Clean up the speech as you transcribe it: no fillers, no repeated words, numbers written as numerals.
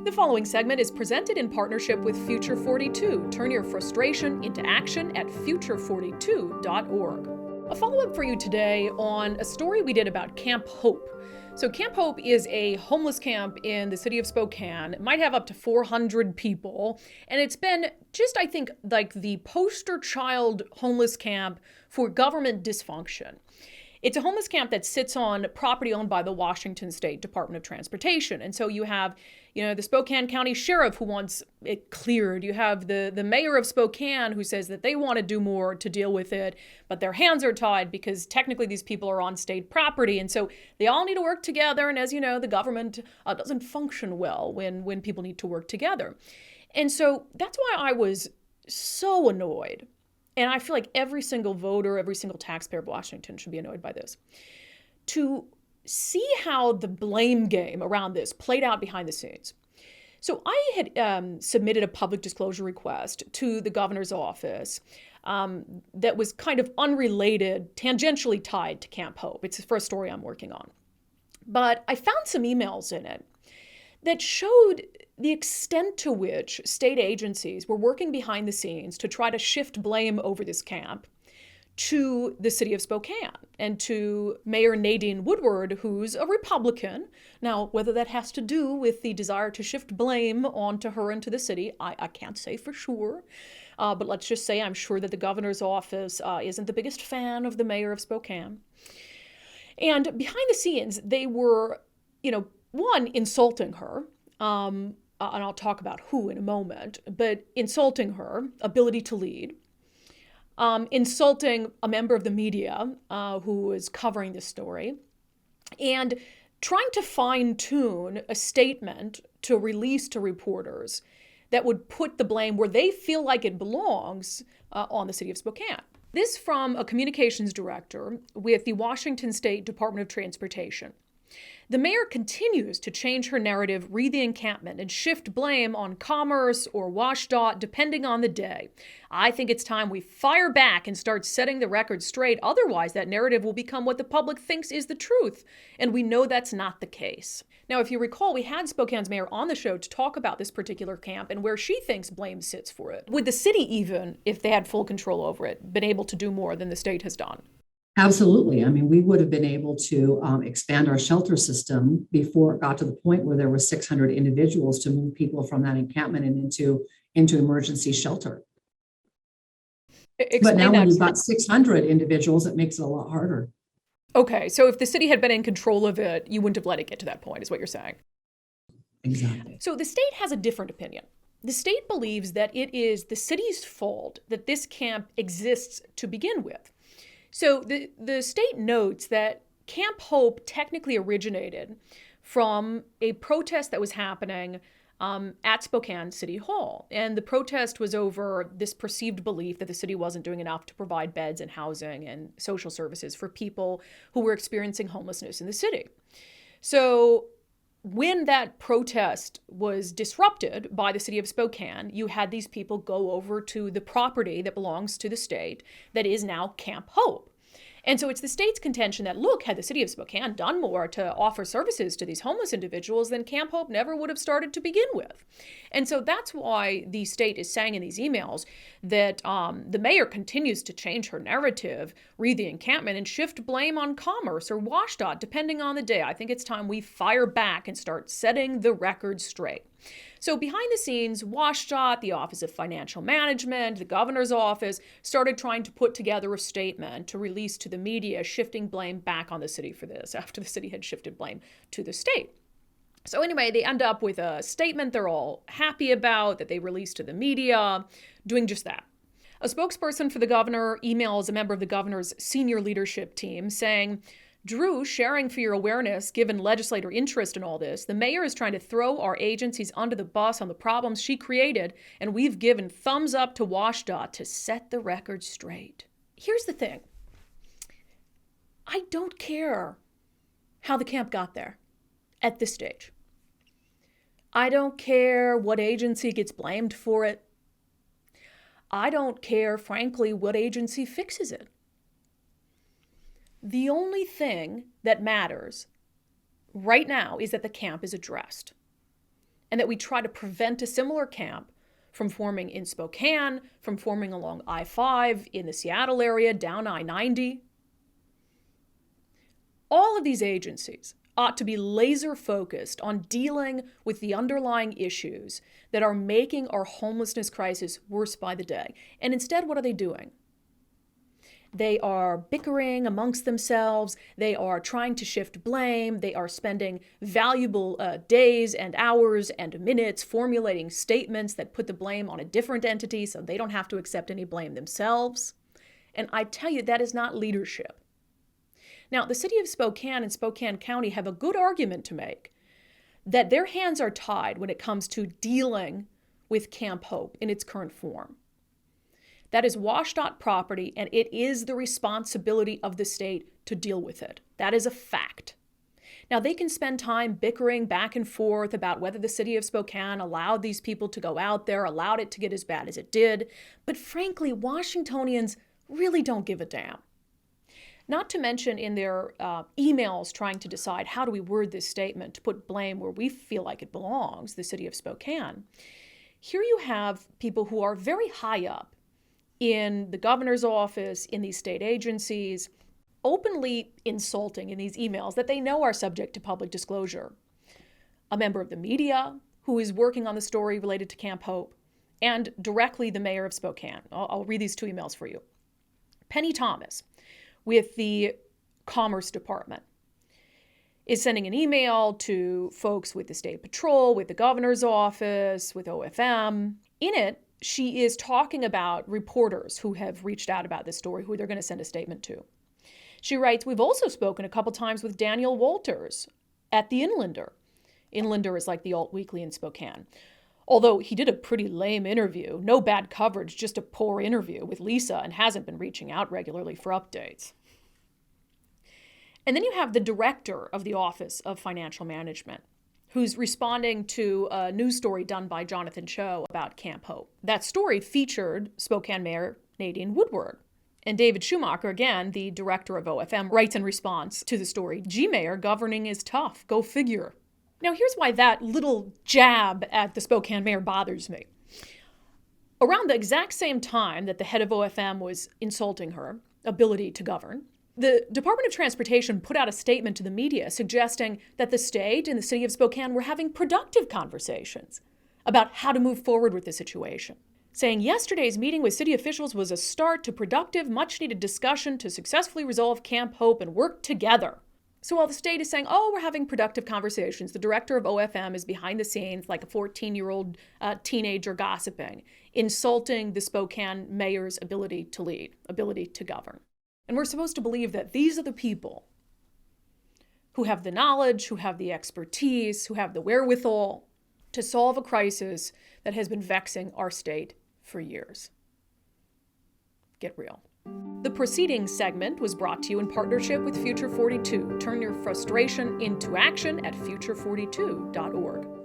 The following segment is presented in partnership with Future 42. Turn your frustration into action at future42.org. A follow-up for you today on a story we did about Camp Hope. So Camp Hope is a homeless camp in the city of Spokane. It might have up to 400 people, and it's been just, I think, like the poster child homeless camp for government dysfunction. It's a homeless camp that sits on property owned by the Washington State Department of Transportation. And so you have, the Spokane County Sheriff who wants it cleared. You have the mayor of Spokane who says that they want to do more to deal with it, but their hands are tied because technically these people are on state property. And so they all need to work together. And as you know, the government doesn't function well when people need to work together. And so that's why I was so annoyed. And I feel like every single voter, every single taxpayer of Washington should be annoyed by this. To see how the blame game around this played out behind the scenes. So I had submitted a public disclosure request to the governor's office that was kind of unrelated, tangentially tied to Camp Hope. It's for a story I'm working on. But I found some emails in it that showed the extent to which state agencies were working behind the scenes to try to shift blame over this camp to the city of Spokane and to Mayor Nadine Woodward, who's a Republican. Now, whether that has to do with the desire to shift blame onto her and to the city, I can't say for sure. But let's just say I'm sure that the governor's office isn't the biggest fan of the mayor of Spokane. And behind the scenes, they were, one, insulting her. And I'll talk about who in a moment, but insulting her ability to lead, insulting a member of the media who was covering this story, and trying to fine-tune a statement to release to reporters that would put the blame where they feel like it belongs on the city of Spokane. This from a communications director with the Washington State Department of Transportation. The mayor continues to change her narrative, read the encampment, and shift blame on Commerce or WashDOT, depending on the day. I think it's time we fire back and start setting the record straight. Otherwise, that narrative will become what the public thinks is the truth. And we know that's not the case. Now, if you recall, we had Spokane's mayor on the show to talk about this particular camp and where she thinks blame sits for it. Would the city even, if they had full control over it, been able to do more than the state has done? Absolutely. I mean, we would have been able to expand our shelter system before it got to the point where there were 600 individuals to move people from that encampment and into emergency shelter. But now when you've got 600 individuals, it makes it a lot harder. Okay, so if the city had been in control of it, you wouldn't have let it get to that point, is what you're saying. Exactly. So the state has a different opinion. The state believes that it is the city's fault that this camp exists to begin with. So the state notes that Camp Hope technically originated from a protest that was happening at Spokane City Hall. And the protest was over this perceived belief that the city wasn't doing enough to provide beds and housing and social services for people who were experiencing homelessness in the city. So when that protest was disrupted by the city of Spokane, you had these people go over to the property that belongs to the state that is now Camp Hope. And so it's the state's contention that, look, had the city of Spokane done more to offer services to these homeless individuals, then Camp Hope never would have started to begin with. And so that's why the state is saying in these emails that the mayor continues to change her narrative, read the encampment, and shift blame on Commerce or WashDOT, depending on the day. I think it's time we fire back and start setting the record straight. So behind the scenes, WashDOT, the Office of Financial Management, the governor's office started trying to put together a statement to release to the media, shifting blame back on the city for this after the city had shifted blame to the state. So anyway, they end up with a statement they're all happy about that they released to the media, doing just that. A spokesperson for the governor emails a member of the governor's senior leadership team saying, Drew, sharing for your awareness, given legislator interest in all this, the mayor is trying to throw our agencies under the bus on the problems she created, and we've given thumbs up to WashDOT to set the record straight. Here's the thing. I don't care how the camp got there at this stage. I don't care what agency gets blamed for it. I don't care, frankly, what agency fixes it. The only thing that matters right now is that the camp is addressed. and that we try to prevent a similar camp from forming in Spokane, from forming along I-5, in the Seattle area, down I-90. All of these agencies ought to be laser focused on dealing with the underlying issues that are making our homelessness crisis worse by the day. And instead, what are they doing? They are bickering amongst themselves. They are trying to shift blame. They are spending valuable days and hours and minutes formulating statements that put the blame on a different entity so they don't have to accept any blame themselves. And I tell you, that is not leadership. Now, the city of Spokane and Spokane County have a good argument to make that their hands are tied when it comes to dealing with Camp Hope in its current form. That is WashDOT property, and it is the responsibility of the state to deal with it. That is a fact. Now, they can spend time bickering back and forth about whether the city of Spokane allowed these people to go out there, allowed it to get as bad as it did. But frankly, Washingtonians really don't give a damn. Not to mention in their emails trying to decide how do we word this statement to put blame where we feel like it belongs, the city of Spokane. Here you have people who are very high up in the governor's office, in these state agencies, openly insulting in these emails that they know are subject to public disclosure. A member of the media who is working on the story related to Camp Hope, and directly the mayor of Spokane. I'll read these two emails for you. Penny Thomas, with the Commerce Department, is sending an email to folks with the State Patrol, with the governor's office, with OFM. In it, she is talking about reporters who have reached out about this story, who they're going to send a statement to. She writes, "We've also spoken a couple times with Daniel Walters at the Inlander." Inlander is like the alt weekly in Spokane. Although he did a pretty lame interview, no bad coverage, just a poor interview with Lisa, and hasn't been reaching out regularly for updates. And then you have the director of the Office of Financial Management, who's responding to a news story done by Jonathan Cho about Camp Hope. That story featured Spokane Mayor Nadine Woodward. And David Schumacher, again, the director of OFM, writes in response to the story, "Gee, Mayor, governing is tough. Go figure." Now, here's why that little jab at the Spokane mayor bothers me. Around the exact same time that the head of OFM was insulting her ability to govern, the Department of Transportation put out a statement to the media suggesting that the state and the city of Spokane were having productive conversations about how to move forward with the situation, saying yesterday's meeting with city officials was a start to productive, much-needed discussion to successfully resolve Camp Hope and work together. So while the state is saying, oh, we're having productive conversations, the director of OFM is behind the scenes like a 14-year-old teenager gossiping, insulting the Spokane mayor's ability to lead, ability to govern. And we're supposed to believe that these are the people who have the knowledge, who have the expertise, who have the wherewithal to solve a crisis that has been vexing our state for years. Get real. The preceding segment was brought to you in partnership with Future 42. Turn your frustration into action at future42.org.